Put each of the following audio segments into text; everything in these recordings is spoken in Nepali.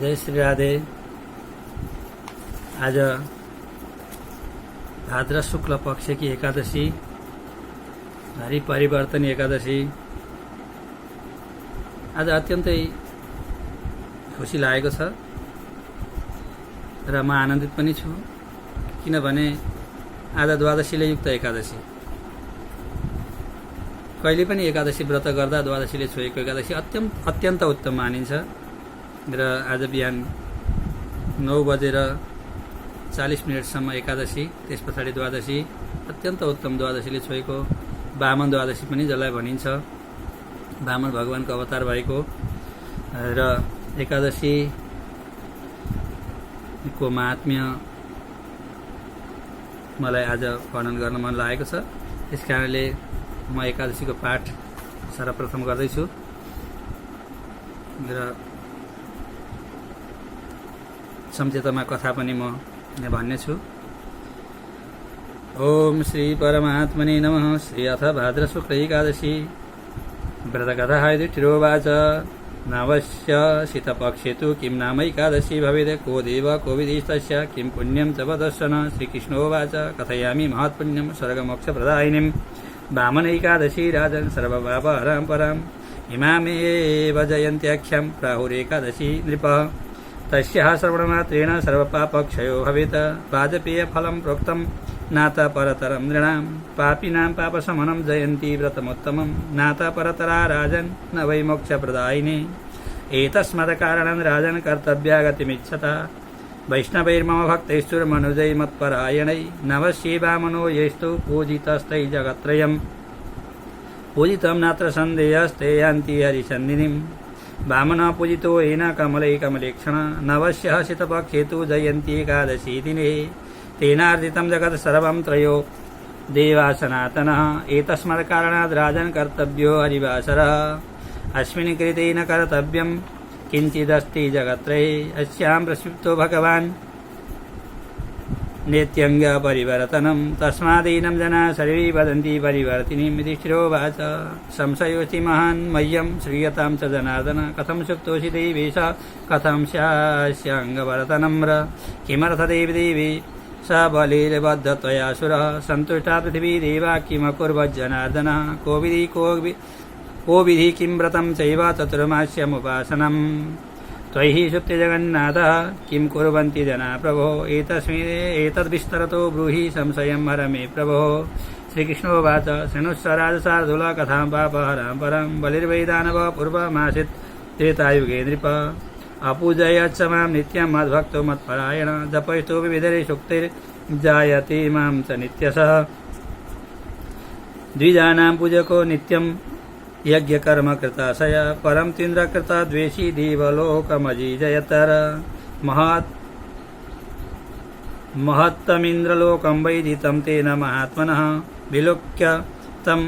जय श्री राधे। आज भाद्र शुक्ल पक्ष की एकादशी, हरि परिवर्तन एकादशी। आज अत्यन्तै खुसी लागेको छ र म आनन्दित पनि छु, किनभने आज द्वादशीले युक्त एकादशी। कहिले पनि एकादशी व्रत गर्दा द्वादशीले छोएको एकादशी अत्यन्त उत्तम मानिन्छ र आज बिहान 9:40 एकादशी, त्यस पछाडि द्वादशी, अत्यन्त उत्तम द्वादशीले छोएको वामन द्वादशी पनि जसलाई भनिन्छ, वामन भगवानको अवतार भएको र एकादशीको महात्म्य मलाई आज वर्णन गर्न मन लागेको छ। त्यसकारणले म एकादशीको पाठ सर्वप्रथम गर्दैछु र सम्झेतामा कथा पनि म भन्नेछु। ओम श्री परमात्मने नमः। श्री अथ भाद्र शुक्ल एकादशी व्रतकथा युधिष्ठिरोवाच नवस्य शीतपक्षे तु किं नाम एकादशी भवेत्, को देव को विधिस्तस्य, किं पुण्यं च वदर्शन। श्रीकृष्णोवाच कथयामि महत्पुण्यं स्वर्गमोक्षप्रदायिनीं वामन एकादशी राजन् सर्वपापहरां पराम् इमामेव जयन्त्याख्यं प्राहुरेकादशी नृपः। तस्याः श्रवणमात्रेण सर्वपापक्षयो भवेत्। वाजपेयफलं प्रोक्तं नाथ परतरं नृणां पापिनां पापशमनं जयन्ती व्रतमुत्तमं नाथ परतरा राजन् न वै मोक्षप्रदायिनी। एतस्मात्कारणात् राजन् कर्तव्या गतिमिच्छता वैष्णवैर्मम भक्तैश्चुर्मनुजै मत्परायणै नवस्ये वामनो यैस्तु पूजितस्तै जगत्त्रयम् पूजितं नात्र सन्देहस्ते यान्ति हरिसन्निधिम्। वामन पूजितो येन कमलै कमलेक्षण नवस्यः शीतपक्षे तु जयन्ती एकादशी दिने तेनार्जितं जगत् सर्वं त्रयो देवा सनातनः। एतस्मात्कारणात् राजन् कर्तव्यो हरिवासरः अस्मिन् कृते न कर्तव्यं किञ्चिदस्ति जगत्त्रये अस्यां प्रक्षिप्तो भगवान् नित्यङ्गपरिवर्तनं तस्मादेनं जनाः सर्वे वदन्ति परिवर्तिनीं। युधिष्ठिरोवाच संशयोऽस्ति महान् मह्यं श्रूयतां च जनार्दन, कथं सुप्तोऽसि देवेश कथं स्यास्याङ्गवर्तनं र किमर्थ देवी स बलिर्बद्ध त्वया सुरः सन्तुष्टा पृथिवी देवा किमकुर्वत् जनार्दन। को विधि किं व्रतं चैव चतुर्मास्यमुपासनम् त्वयि सुप्ते जगन्नाथः किं कुर्वन्ति जना प्रभो एतद्विस्तरतो ब्रूहि संशयं हर मे प्रभो। श्रीकृष्णोवाच शृणुष्व राजशार्दूल कथां पापहरां परं बलिर्वै दानव पूर्वमासीत् त्रेतायुगे नृप अपूजयच्च मां नित्यं मद्भक्तो मत्परायण जपयितो विविधैः सूक्तिर्जायते मां च नित्यशः। द्विजानां पूजको नित्यं यज्ञकर्म कृताशय परं तीन्द्रकृत द्वेषी देवलोकमजीजयतर महत्तमिन्द्रलोकं वैदितं तेन महात्मनः विलोक्य तं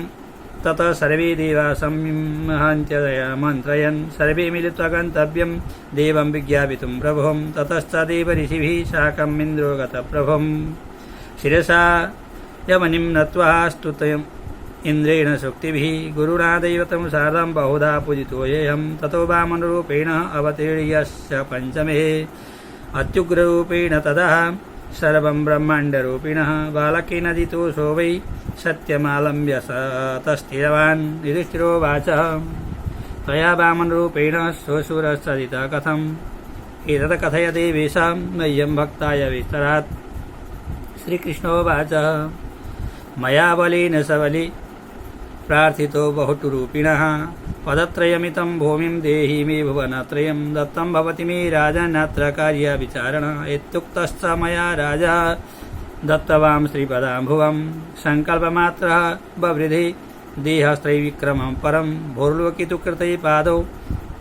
ततः सर्वे देवा संहन्त्यमन्त्रयन् सर्वे मिलित्वा गन्तव्यं देवं विज्ञापितुं प्रभुं। ततश्च देवऋषिभिः साकम् इन्द्रो गतप्रभुं शिरसा यमनिं नत्वा स्तुतम् इन्द्रेण सूक्तिभिः गुरुणा दैवतं सार्धं बहुधा पूजितो येऽहं। ततो वामनरूपेण अवतीर्यस्य पञ्चमे अत्युग्ररूपेण तदा सर्वं ब्रह्माण्डरूपिणः बालकेन जितोऽसो वै सत्यमालम्ब्य तस्थिरवान्। युधिष्ठिरोवाच त्वया वामनरूपेण स्वशुरश्चरितः कथम् एतत् कथय देवेशं मह्यं भक्ताय विस्तरात्। श्रीकृष्णोवाच मया बलेन सबली प्रार्थितो बहुटुरूपिणः पदत्रयमितं भूमिं देहि मे भुवनत्रयं दत्तं भवति मे राजन्नात्र कार्यविचारण। इत्युक्तश्च मया राजा दत्तवां श्रीपदाम्भुवं सङ्कल्पमात्रः बवृधि देहस्त्रैविक्रमं परं भूर्लोके तु कृते पादौ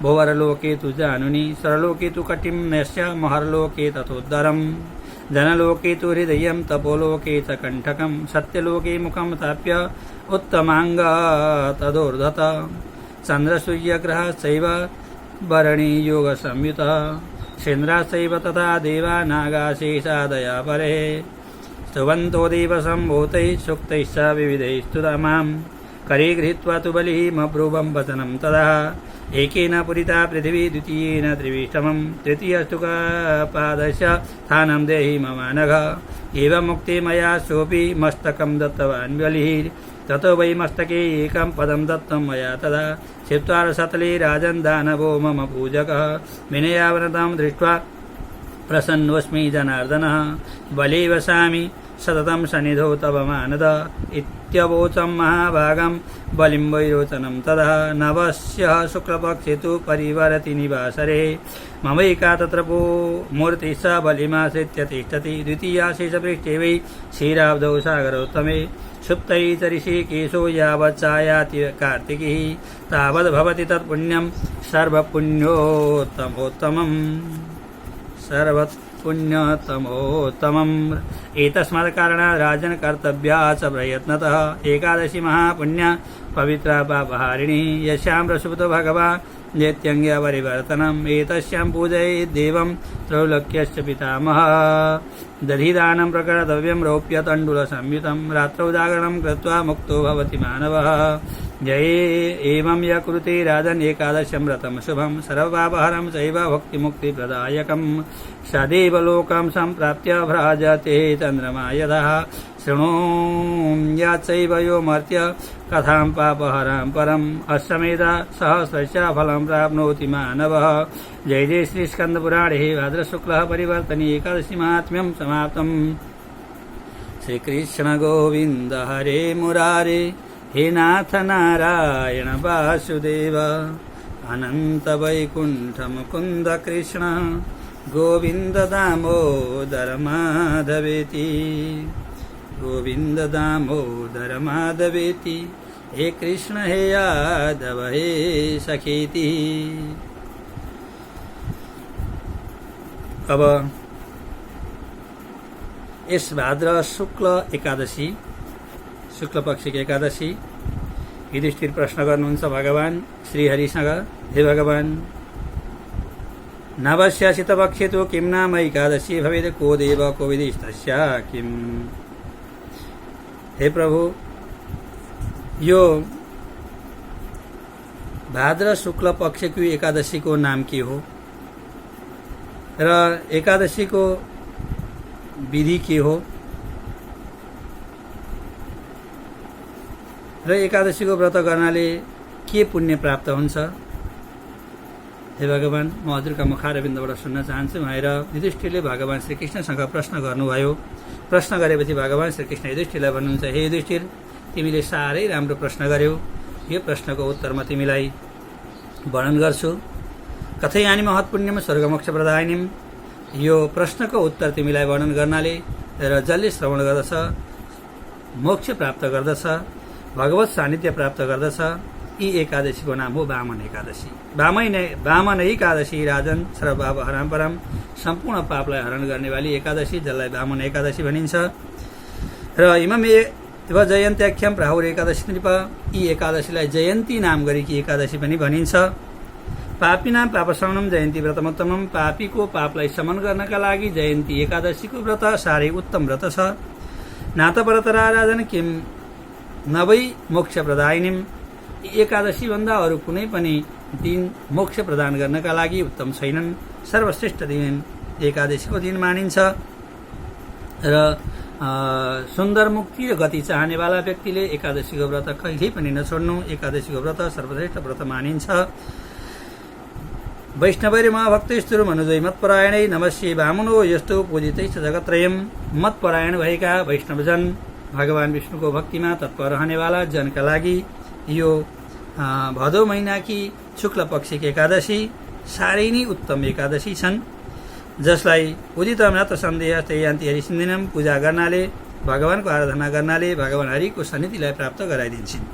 भुवरलोके तु जानुनि सरलोके तु कटिम्नस्य महर्लोके तथोद्धरम् जनलोके तु हृदयं तपोलोके च कण्ठकं सत्यलोके मुखं ताप्य उत्तमाङ्ग तदोर्धत चन्द्रसूर्यग्रहश्चैव वरणी योगसंयुतः सेन्द्राश्चैव तथा देवा नागाशेषादया परे स्तुवन्तो देवसम्भूतैः सूक्तैश्च विविधैः स्तुता मां करे गृहीत्वा तु बलिमब्रुवं वचनं तदा एकेन पुरिता पृथिवी द्वितीयेन त्रिविष्टमं तृतीयस्तु पादस्य स्थानं देहि मम नघ एवं मुक्ते मया सोऽपि मस्तकं दत्तवान् बलिः ततो वै मस्तके एकं पदं दत्तं मया तदा क्षिप्त्वा सतले राजन् दानवो मम पूजकः विनयावनतं दृष्ट्वा प्रसन्नोऽस्मि जनार्दनः बले वसामि सततं सन्निधौ तव मानद इत्यवोचं महाभागं बलिं वैरोचनं तदा नवस्यः शुक्लपक्षे तु परिवरति निवासरे ममैका तत्र मूर्तिः स बलिमाश्रित्य तिष्ठति द्वितीया शेषपृष्ठे वै क्षीराब्धौ सागरोत्तमे सुप्तै च ऋषिकेशो यावत् चायाति कार्तिकीः तावद्भवति तत्पुण्यं सर्वपुण्योत्तमोत्तमम् सर्वपुण्योत्तमोत्तमम् एतस्मात् कारणात् राजन् कर्तव्या च प्रयत्नतः एकादशी महापुण्या पवित्रा पापहारिणी यस्यां प्रसुप्तो भगवान् नित्यङ्गपरिवर्तनम् एतस्यां पूजयेत् देवं त्रैलोक्यस्य पितामहः दधिदानं प्रकर्तव्यं रौप्यतण्डुलसंयुतं रात्रौ जागरणं कृत्वा मुक्तो भवति मानवः जये एवं य कुरुते राजन् एकादशं व्रतं शुभं सर्वपापहरं चैव भक्तिमुक्तिप्रदायकं सदैव लोकं सम्प्राप्य भ्राजते चन्द्रमा यतः शृणोम्याच्चैव यो मर्त्य कथां पापहरां परम् अश्वमेध सहस्रस्य फलं प्राप्नोति मानवः जय जय श्री स्कन्दपुराणे भाद्रशुक्लः परिवर्तने एकादशी महात्म्यं समाप्तम् श्रीकृष्ण गोविन्द हरे मुरारे हे नाथ नारायण वासुदेव अनंत वैकुंठ मुकुंद कृष्ण गोविंद दामोदर माधवेति गोविंद दामोदर माधवेति हे कृष्ण हे यादव हे सखेति। अब इस भाद्र शुक्ल एकादशी शुक्ल पक्ष की एकादशी युधिष्ठिर प्रश्न गर्नुहुन्छ भगवान श्रीहरिसँग हे भगवान नवस्यासित पक्षे तो किं नाम एकादशी भवेत् को देव को विधिस्तस्य किम। हे प्रभु यो भाद्र शुक्ल पक्ष की एकादशी को नाम के हो र एकादशी को विधि के हो र एकादशी को व्रत गर्नाले के पुण्य प्राप्त हुन्छ। हे भगवान म हजुरका मुखारविन्दबाट सुन्न चाहन्छु भनेर युधिष्ठिरले भगवान श्रीकृष्णसँग प्रश्न गर्नुभयो। प्रश्न गरेपछि भगवान श्रीकृष्ण युधिष्ठिरलाई भन्नुहुन्छ हे युधिष्ठिर तिमीले साह्रै राम्रो प्रश्न गर्यौ। यो प्रश्नको उत्तर म तिमीलाई वर्णन गर्छु। कथयानि महत्पुण्यम स्वर्गमोक्ष प्रदायिनीम। यो प्रश्नको उत्तर तिमीलाई वर्णन गर्नाले र जसले श्रवण गर्दछ मोक्ष प्राप्त गर्दछ भगवत सान्निध्य प्राप्त गर्दछ। यी एकादशीको नाम हो वामन एकादशी। वामन एकादशी राजन सर्वपाप हराम परम सम्पूर्ण पापलाई हरण गर्नेवाली एकादशी जसलाई वामन एकादशी भनिन्छ। र इममेव जयन्त्याख्यम प्राहुर एकादशी नृप। यी एकादशीलाई जयन्ती नाम गरेकी एकादशी पनि भनिन्छ। पापीनाम पापशमनम जयन्ती व्रतमोत्तमम। पापीको पापलाई शमन गर्नका लागि जयन्ती एकादशीको व्रत साह्रै उत्तम व्रत छ। नातपरतरा राजन किम नवै मोक्ष प्रदायिनीम। एकादशी भन्दा अरू कुनै पनि दिन मोक्ष प्रदान गर्नका लागि उत्तम छैनन्। सर्वश्रेष्ठ दिन एकादशीको दिन मानिन्छ र सुन्दर मुक्ति र गति चाहनेवाला व्यक्तिले एकादशीको व्रत कहिल्यै पनि नछोड्नु। एकादशीको व्रत सर्वश्रेष्ठ व्रत मानिन्छ। वैष्णवैर महाभक्तैस्तुर मनुजै मतपरायणै नमस्ये वामनो यस्तो पूजितैश्च जगत्रयम्। मतपरायण भएका वैष्णवजन भगवान विष्णुको भक्तिमा तत्पर रहनेवाला जनका लागि यो भदौ महिनाकी शुक्ल पक्षकी एकादशी साह्रै नै उत्तम एकादशी छन्। जसलाई उदितम नत्र सन्देह तयान्ति हरिसिन्दिनम। पूजा गर्नाले भगवानको आराधना गर्नाले भगवान हरिको सन्निधिलाई प्राप्त गराइदिन्छन्।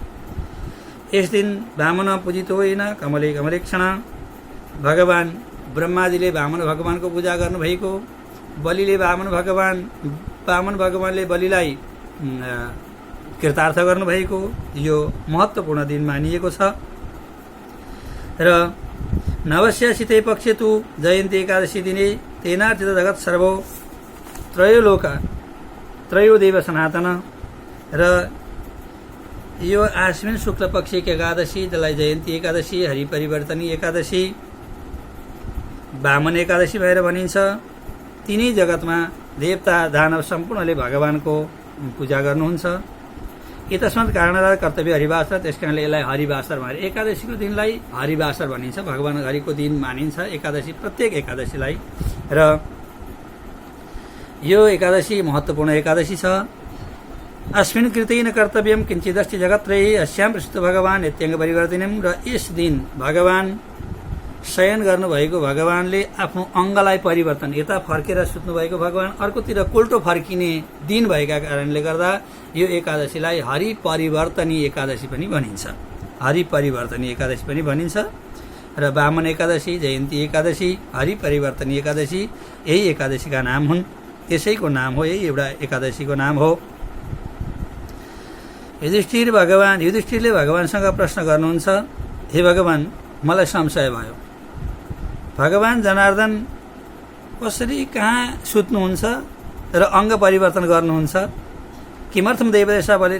यस दिन वामन पूजित होइन कमले कमलेक्षण। भगवान ब्रह्माजीले वामन भगवानको पूजा गर्नुभएको। बलिले वामन भगवानले बलिलाई कृतार्थ गर्नुभएको यो महत्त्वपूर्ण दिन मानिएको छ। र नवस्यासितै पक्षे तु जयन्ती एकादशी दिने तेनार्थित जगत सर्वो त्रयोलोक त्रयोदेव सनातन। र यो आश्विन शुक्ल पक्षको एकादशी, जसलाई जयन्ती एकादशी, हरिपरिवर्तनी एकादशी, वामन एकादशी भएर भनिन्छ। तिनै जगतमा देवता दानव सम्पूर्णले भगवानको पूजा गर्नुहुन्छ। यतस्मात् कारणात् कर्तव्य हरिवासर, त्यस कारणले यसलाई हरिवासर भनेर एकादशीको दिनलाई हरिवासर भनिन्छ। भगवान हरिको दिन मानिन्छ एकादशी, प्रत्येक एकादशीलाई। र यो एकादशी महत्त्वपूर्ण एकादशी छ। अस्मिन् कृतेन कर्तव्यम किञ्चिदस्ति जगत्त्रयी अस्यां प्रसिद्ध भगवान नित्यङ्ग परिवर्तिनम्। र यस दिन भगवान शयन गर्नुभएको भगवानले आफ्नो अङ्गलाई परिवर्तन, यता फर्केर सुत्नुभएको भगवान अर्कोतिर उल्टो फर्किने दिन भएका कारणले गर्दा यो एकादशीलाई हरिपरिवर्तनी एकादशी पनि भनिन्छ। हरिपरिवर्तनी एकादशी पनि भनिन्छ। र वामन एकादशी, जयन्ती एकादशी, हरिपरिवर्तनी एकादशी यही एकादशीका नाम हुन्। यसैको नाम हो, यही एउटा एकादशीको नाम हो। युधिष्ठिरले भगवानसँग प्रश्न गर्नुहुन्छ, हे भगवान, मलाई संशय भयो। भगवान जनार्दन कसरी कहाँ सुत्नुहुन्छ र अङ्ग परिवर्तन गर्नुहुन्छ? किमर्थम देवदेशा बलि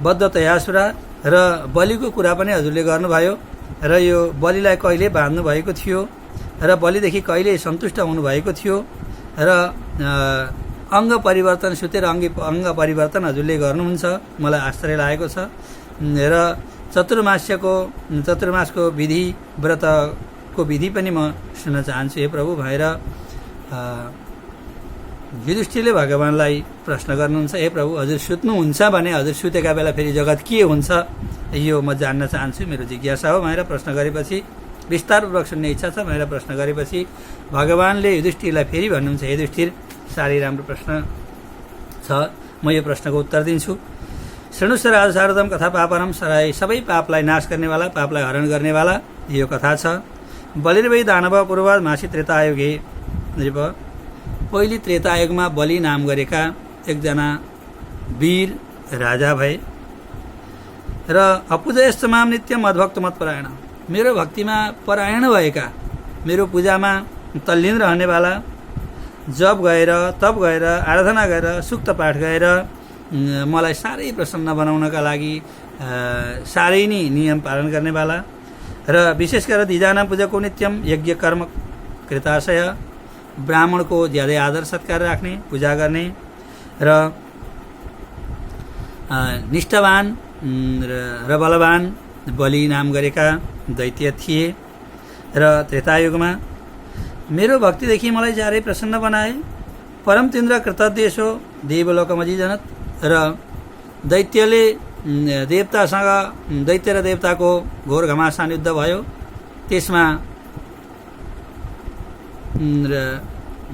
बद्धतयासुरा, र बलिको कुरा पनि हजुरले गर्नुभयो। र यो बलिलाई कहिले बाँध्नु भएको थियो र बलिदेखि कहिले सन्तुष्ट हुनुभएको थियो। र अङ्ग परिवर्तन, सुतेर अङ्ग परिवर्तन हजुरले गर्नुहुन्छ, मलाई आश्चर्य लागेको छ। र चतुर्मासको विधि, व्रतको विधि पनि म सुन्न चाहन्छु हे प्रभु भनेर युधिष्ठिरले भगवानलाई प्रश्न गर्नुहुन्छ, हे प्रभु, हजुर सुत्नुहुन्छ भने हजुर सुतेका बेला फेरि जगत के हुन्छ यो म जान्न चाहन्छु, मेरो जिज्ञासा हो भनेर प्रश्न गरेपछि, विस्तारपूर्वक सुन्ने इच्छा छ भनेर प्रश्न गरेपछि भगवानले युधिष्ठिरलाई फेरि भन्नुहुन्छ, हे युधिष्ठिर, साह्रै राम्रो प्रश्न छ, म यो प्रश्नको उत्तर दिन्छु। श्रेणुष राजसारदम कथा पापरम, सबै पापलाई नाश गर्नेवाला, पापलाई हरण गर्नेवाला यो कथा छ। बलिर्वै दानव पूर्वज मासी त्रेतायुगे, पहिले त्रेतायुगमा बलि नाम गरेका एकजना वीर राजा भए। र अपूजयस्तमाम नित्यम मद्भक्त मतपरायण, मेरो भक्तिमा परायण भएका, मेरो पूजामा तल्लीन रहनेवाला, जप गएर, तप गएर, आराधना गरेर, सुक्त पाठ गएर मलाई साह्रै प्रसन्न बनाउनका लागि साह्रै नै नियम पालन गर्नेवाला। र विशेष गरेर दिजानाम पूजाको नित्यम यज्ञ कर्म कृताशय, ब्राह्मणको ज्यादै आदर सत्कार राख्ने, पूजा गर्ने। र निष्ठावान र बलवान बलि नाम गरेका दैत्य थिए। र त्रेतायुगमा मेरो भक्तिदेखि मलाई ज्यादै प्रसन्न बनाए। परम तिन्द्र कृतदेशो देवलोकमजी जनत, र दैत्यले देवतासँग, दैत्य र देवताको घोर घमासान युद्ध भयो। त्यसमा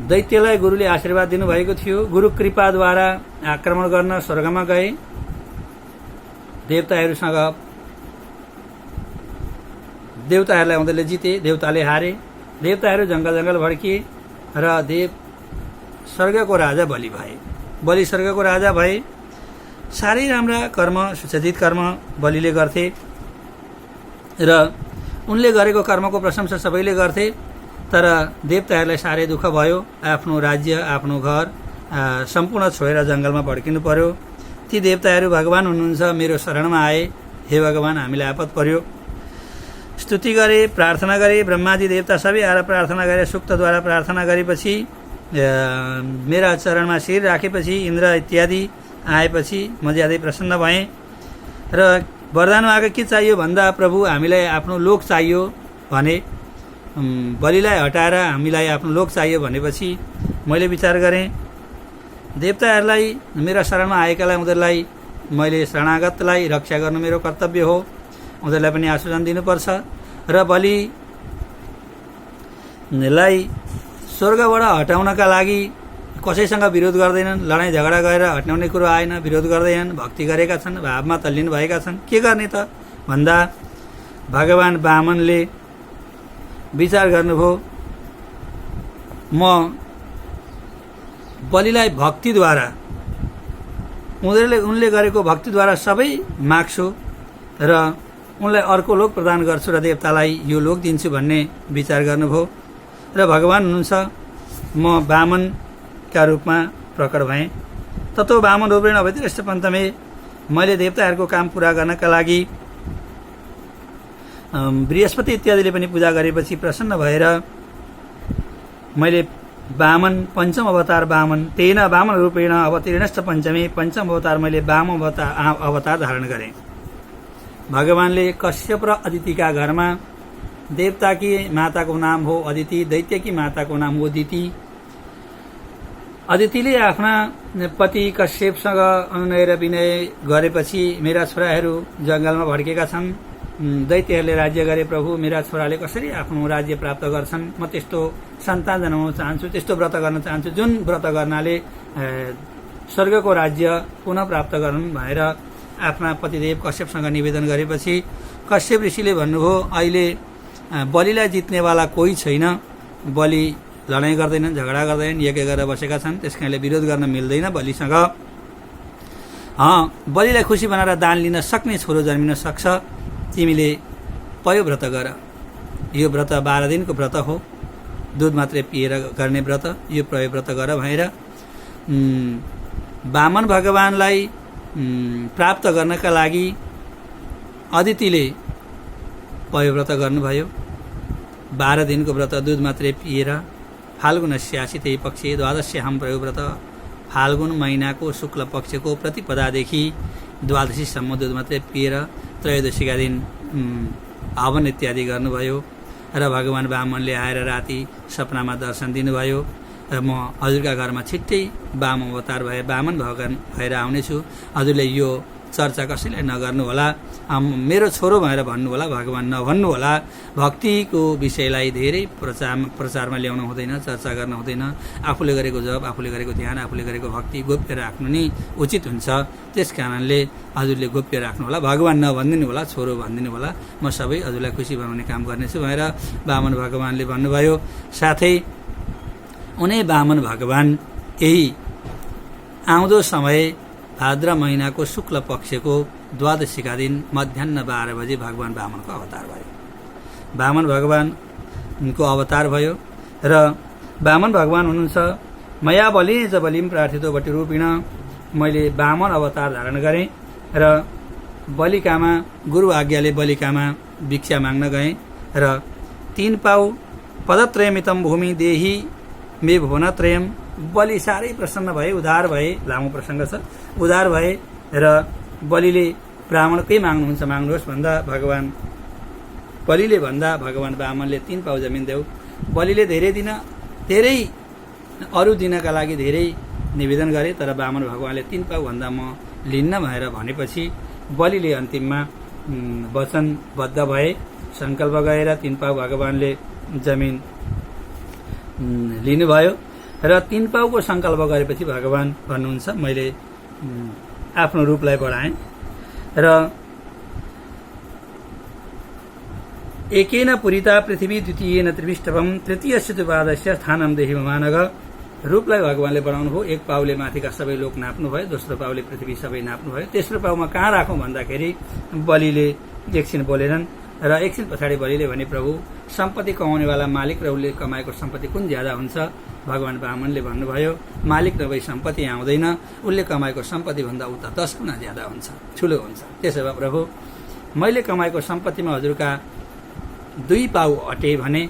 दैत्यलाई गुरुले आशीर्वाद दिनुभएको थियो। गुरु कृपाद्वारा आक्रमण गर्न स्वर्गमा गए। देवताहरूलाई उनीहरूले जिते, देवताले हारे। देवताहरू जङ्गल भड्किए र स्वर्गको राजा बलि भए। बलि स्वर्गको राजा भए। साह्रै राम्रा कर्म, सुसज्जित कर्म बलिले गर्थे र उनले गरेको कर्मको प्रशंसा सबैले गर्थे। तर देवताहरूलाई साह्रै दुःख भयो। आफ्नो राज्य, आफ्नो घर सम्पूर्ण छोडेर जङ्गलमा भड्किनु पर्यो। ती देवताहरू भगवान हुनुहुन्छ, मेरो शरणमा आए, हे भगवान, हामीलाई आपत पर्यो। स्तुति गरे, प्रार्थना गरे। ब्रह्मादि देवता सबै आएर प्रार्थना गरे। सूक्तद्वारा प्रार्थना गरेपछि, मेरा चरणमा शिर राखेपछि, इन्द्र इत्यादि आएपछि म ज्यादै प्रसन्न भएँ। र वरदान मागे के चाहियो भन्दा, प्रभु, हामीलाई आफ्नो लोक चाहियो भने। बलिलाई हटाएर हामीलाई आफ्नो लोक चाहियो भनेपछि मैले विचार गरेँ, देवताहरूलाई मेरा शरणमा आएकालाई उनीहरूलाई मैले शरणागतलाई रक्षा गर्नु मेरो कर्तव्य हो। उनीहरूलाई पनि आश्वासन दिनुपर्छ। र बलिलाई स्वर्गबाट हटाउनका लागि कसैसँग विरोध गर्दैनन्, लडाइँ झगडा गरेर हटाउने कुरो आएन, विरोध गर्दैनन्, भक्ति गरेका छन्, भावमा तल्लीन भएका छन्। के गर्ने त भन्दा भगवान वामनले विचार गर्नुभयो, म बलिलाई भक्तिद्वारा, उनले गरेको भक्तिद्वारा सबै माग्छु र उनलाई अर्को लोक प्रदान गर्छु र देवतालाई यो लोक दिन्छु भन्ने विचार गर्नुभयो। र भगवान हुनुहुन्छ, म वामनका रूपमा प्रकट भएँ। ततो वामन रूपेण अवतिष्ठ पन्तमे, मैले देवताहरूको काम पूरा गर्नका लागि बृहस्पति इत्यादिले पनि पूजा गरेपछि प्रसन्न भएर मैले वामन पंचम अवतार वामन तेन वामन रूपेण अवतीर्णश्च पञ्चमी पंचम अवतार मैले वामन अवतार धारण गरेँ। भगवानले कश्यप र अदितिका घरमा देवताकी माताको नाम हो अदिति, दैत्यकी माताको नाम हो दिति। अदितिले आफ्ना पति कश्यपसँग अनुनय र विनय गरेपछि मेरा छोराहरू जंगलमा भड्केका छन्। दैत्यहरूले राज्य गरे, प्रभु मेरा छोराले कसरी आफ्नो राज्य प्राप्त गर्छन्, म त्यस्तो सन्तान जन्माउन चाहन्छु, त्यस्तो व्रत गर्न चाहन्छु जुन व्रत गर्नाले स्वर्गको राज्य पुनः प्राप्त गरून् भनेर आफ्ना पतिदेव कश्यपसँग निवेदन गरेपछि कश्यप ऋषिले भन्नुभयो अहिले बलिलाई जित्नेवाला कोही छैन, बलि लडाईँ गर्दैनन्, झगडा गर्दैनन्, यज्ञ गरेर बसेका छन्, त्यसकारणले विरोध गर्न मिल्दैन बलिसँग। बलिलाई खुसी बनाएर दान लिन सक्ने छोरो जन्मिन सक्छ, तिमीले पयोव्रत गर। यो व्रत 12 दिनको व्रत हो, दूध मात्रै पिएर गर्ने व्रत, यो पयोव्रत गर भनेर वामन भगवानलाई प्राप्त गर्नका लागि अदितिले पयोव्रत गर्नुभयो। 12 दिनको व्रत दूध मात्रै पिएर फाल्गुनस्य आसिते पक्षे द्वादश्याम पयोव्रत, फाल्गुन महिनाको शुक्ल पक्षको प्रतिपदादेखि द्वादशीसम्म दूध मात्रै पिएर त्रयोदशीका दिन हवन इत्यादि गर्नुभयो। र भगवान वामनले आएर राति सपनामा दर्शन दिनुभयो र म हजुरका घरमा छिट्टै वामन अवतार भए वामन भगवान भएर आउनेछु, हजुरले यो चर्चा कसैलाई नगर्नुहोला, मेरो छोरो भनेर भन्नुहोला, भगवान नभन्नुहोला। भक्तिको विषयलाई धेरै प्रचारमा ल्याउनु हुँदैन, चर्चा गर्न हुँदैन। आफूले गरेको जप, आफूले गरेको ध्यान, आफूले गरेको भक्ति गोप्य राख्नु नै उचित हुन्छ। त्यस कारणले हजुरले गोप्य राख्नुहोला, भगवान नभनिदिनु होला, छोरो भनिदिनु होला, म सबै हजुरलाई खुसी बनाउने काम गर्नेछु भनेर वामन भगवानले भन्नुभयो। साथै उनै वामन भगवान यही आउँदो समय भाद्र महिनाको शुक्ल पक्षको द्वादशीका दिन मध्याह 12 बजे भगवान वामनको अवतार भयो। वामन भगवानको अवतार भयो र वामन भगवान हुनुहुन्छ मया बलि च बलिम प्रार्थितो बटि रूपिण, मैले वामन अवतार धारण गरेँ र बलिकामा गुरु आज्ञाले बलिकामा भिक्षा माग्न गएँ र 3 पाउ पदत्रयमितम भूमि देही मे भुवनत्रयम। बलि साह्रै प्रसन्न भए, उदार भए, लामो प्रसङ्ग छ, उदार भए र बलिले ब्राह्मण के माग्नुहुन्छ माग्नुहोस् भन्दा बलिले भन्दा भगवान वामनले 3 पाउ जमिन देऊ। बलिले धेरै अरू दिनका लागि धेरै निवेदन गरे, तर वामन भगवानले 3 पाउ भन्दा म लिन्न भनेर भनेपछि बलिले अन्तिममा वचनबद्ध भए, संकल्प गरेर 3 पाउ भगवानले जमिन लिनुभयो र 3 पाउको संकल्प गरेपछि भगवान भन्नुहुन्छ मैले आफ्नो रूपलाई बढाएँ र एकेन पुरिता पृथ्वी द्वितीयेन त्रिविष्टभम तृतीयस्य तु पादस्य स्थानं देहि ममानघ। रूपलाई भगवानले बढाउनु भयो। 1 पाउले माथिका सबै लोक नाप्नु भयो, दोस्रो पाउले पृथ्वी सबै नाप्नु भयो, तेस्रो पाउमा कहाँ राखौँ भन्दाखेरि बलिले एकछिन बोलेनन् र एकछिन पछाडि बलिले भने प्रभु सम्पत्ति कमाउनेवाला मालिक र उसले कमाएको सम्पत्ति कुन ज्यादा हुन्छ? भगवान वामनले भन्नुभयो मालिक नभई सम्पत्ति आउँदैन, उसले कमाएको सम्पत्ति भन्दा उता 10 गुणा ज्यादा हुन्छ, ठुलो हुन्छ। त्यसो भए प्रभु मैले कमाएको सम्पत्तिमा हजुरका 2 पाउ अटे भने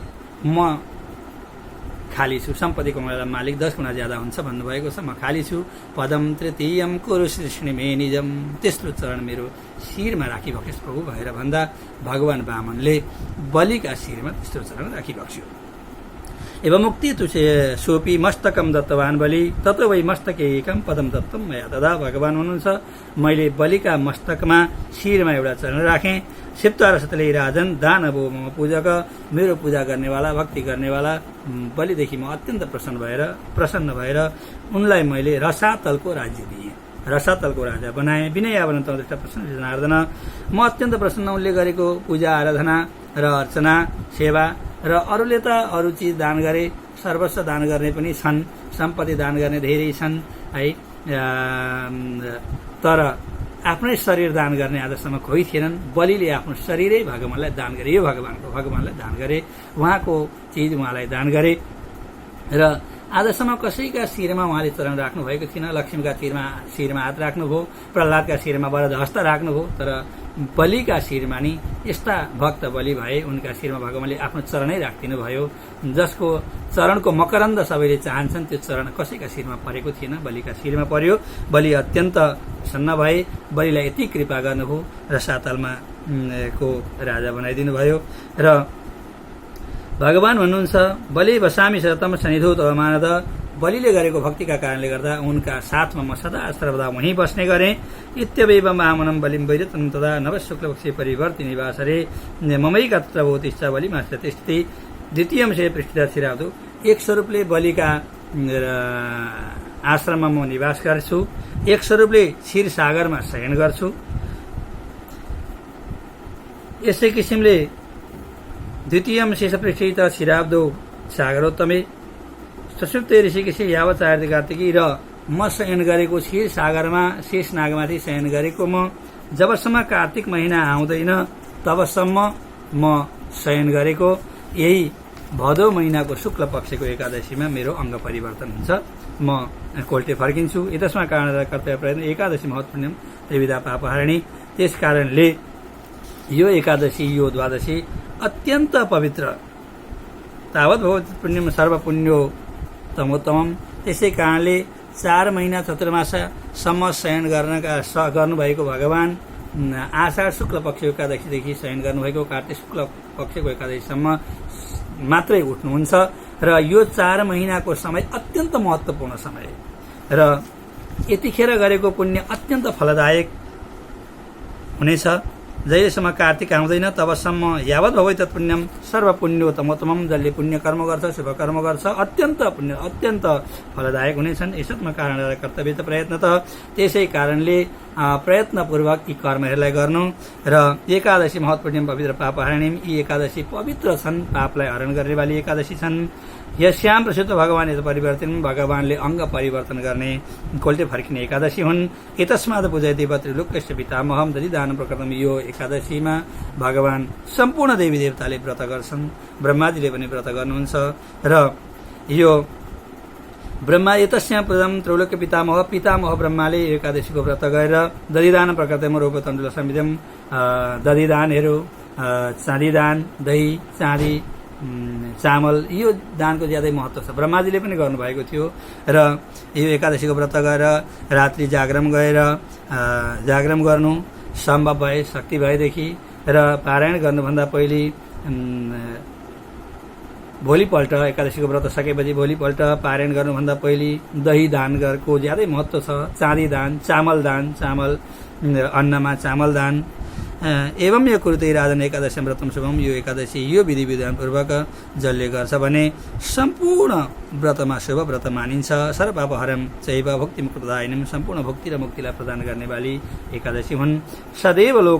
म खाली छु, सम्पत्ति कमाउनेवाला मालिक 10 गुणा ज्यादा हुन्छ भन्नुभएको छ, म खाली छु। पदम तृतीयम कुरु सृष्टि मे निजम, तेस्रो चरण मेरो शिरमा राखिबक्योस् प्रभु भनेर भन्दा भगवान वामनले बलिका शिरमा तेस्रो चरण राखिबक्स्यो। एवं मुक्ति तुचे सोपी मस्तकम दत्तवान बलि ततो वै मस्तके एकम पदम दत्तम मया तदा। भगवान हुनुहुन्छ मैले बलिका मस्तकमा शिरमा एउटा चरण राखेँ। सिप्ता रसतले राजन दान अब म पूजक, मेरो पूजा गर्नेवाला भक्ति गर्नेवाला बलिदेखि म अत्यन्त प्रसन्न भएर उनलाई मैले रसातलको राज्य दिएँ, रसातलको राजा बनाएँ। विनय आवरण तदृष्ट प्रसन्न जनार्दन, म अत्यन्त प्रसन्न उनले गरेको पूजा आराधना र अर्चना सेवा र अरूले त अरू चिज दान गरे, सर्वस्व दान गर्ने पनि छन्, सम्पत्ति दान गर्ने धेरै छन् है, तर आफ्नै शरीर दान गर्ने आजसम्म कोही थिएनन्। बलिले आफ्नो शरीरै भगवानलाई दान गरे, यो भगवानलाई दान गरे, उहाँको चिज उहाँलाई दान गरे र आजसम्म कसैका शिरमा उहाँले चरण राख्नु भएको थिएन। लक्ष्मीका शिरमा हात राख्नुभयो, प्रहलादका शिरमा वरदहस्त राख्नुभयो, तर बलिका शिरमा नि यस्ता भक्त बलि भए उनका शिरमा भगवानले आफ्नो चरणै राखिदिनु भयो। जसको चरणको मकरन्द सबैले चाहन्छन् त्यो चरण कसैका शिरमा परेको थिएन, बलिका शिरमा पर्यो। बलि अत्यन्त प्रसन्न भए, बलिलाई यति कृपा गर्नुभयो र सातालमा को राजा बनाइदिनु भयो। र भगवान भन्नुहुन्छ बलि वसामी सतम सनिधो तवमानद, बलिले गरेको भक्तिका कारणले गर्दा उनका साथमा म सदा सर्वदा वहीँ बस्ने गरेँ। इत्यवैव मामनम बलिम वैरतम तदा नवशुक्लपक्षे परिवर्ति निवासरे ममैका तत्र भूतिश्च बलिमाश्च तिष्ठति। द्वितीयम से पृष्ठिता छिरादो, एक स्वरूपले बलिका आश्रममा म निवास गर्छु, एक स्वरूपले क्षीर सागरमा शयन गर्छु। यसै किसिमले द्वितीयम शेष पृष्ठित छिराब्दो सागरोत्तमे सुषुप्ते ऋषिकेश यावत चार्य कार्तिकी, र म शयन गरेको क्षीर सागरमा शेष नागमाथि शयन गरेको म जबसम्म कार्तिक महिना आउँदैन तबसम्म म शयन गरेको। यही भदौ महिनाको शुक्ल पक्षको एकादशीमा मेरो अङ्ग परिवर्तन हुन्छ, म कोल्टे फर्किन्छु। यतस्मा कारण कर्तव्य प्रयत्न एकादशी महत्त्वपूर्ण त्रिविधा पापहारिणी। त्यस कारणले यो एकादशी यो द्वादशी अत्यन्त पवित्र, तावत भवति पुण्यम सर्व पुण्यो तमोत्तमम। त्यसै कारणले 4 महिना चतुर्माससम्म शयन गर्नुभएको भगवान आषाढ शुक्ल पक्षको एकादशीदेखि शयन गर्नुभएको कार्तिक शुक्ल पक्षको एकादशीसम्म मात्रै उठ्नुहुन्छ। र यो 4 महिनाको समय अत्यन्त महत्त्वपूर्ण समय र यतिखेर गरेको पुण्य अत्यन्त फलदायक हुनेछ। जहिलेसम्म कार्तिक आउँदैन तबसम्म यावत भवै तत्पुण्यम सर्व पुण्यो तमोत्तमम, जसले पुण्य कर्म गर्छ शुभ कर्म गर्छ अत्यन्त पुण्य अत्यन्त फलदायक हुनेछन्। यसमा कारण कर्तव्य त प्रयत्न त, त्यसै कारणले प्रयत्नपूर्वक यी कर्महरूलाई गर्नु। र एकादशी महत्त्वपूर्ण पवित्र पापहारिणी, यी एकादशी पवित्र छन्, पापलाई हरण गर्ने वाली एकादशी छन्। यस्याम प्रसिद्ध भगवान यत परिवर्तन, भगवानले अङ्ग परिवर्तन गर्ने कोल्टे फर्किने एकादशी हुन्। एतस्माद पूजयति त्रिलोक्यस्य पितामहम दधिदान प्रकृतम। यो एकादशीमा भगवान सम्पूर्ण देवी देवताले व्रत गर्छन्, ब्रह्माजीले पनि व्रत गर्नुहुन्छ। र यो ब्रह्मा एतस्याम पूजम त्रैलोक्य पितामह, पितामह ब्रह्माले एकादशीको व्रत गरेर दधिदान प्रकृतम रूपतण्डुल समितम, दधिदानहरू चाँदी दान, दही चाँदी चामल, यो दानको ज्यादै महत्त्व छ। ब्रह्माजीले पनि गर्नुभएको थियो। र यो एकादशीको व्रत गरेर रात्रि जागरण गर्नु सम्भव भए, शक्ति भएदेखि, र पारायण गर्नुभन्दा पहिले भोलिपल्ट एकादशीको व्रत सकेपछि भोलिपल्ट पारायण गर्नुभन्दा पहिले दही दान गरेको ज्यादै महत्त्व छ। चाँदी दान, चामल अन्नमा चामल दान। एवं यो कुरुते राजन एकादशी व्रतम शुभम, यो एकादशी यो विधि विधानपूर्वक जसले गर्छ भने सम्पूर्ण व्रतमा शुभ व्रत मानिन्छ। सर्वपापहरम चैव भक्ति मुक्तिदायिनीम, सम्पूर्ण भक्ति र मुक्तिलाई प्रदान गर्ने वाली एकादशी हुन्। सदैव लोक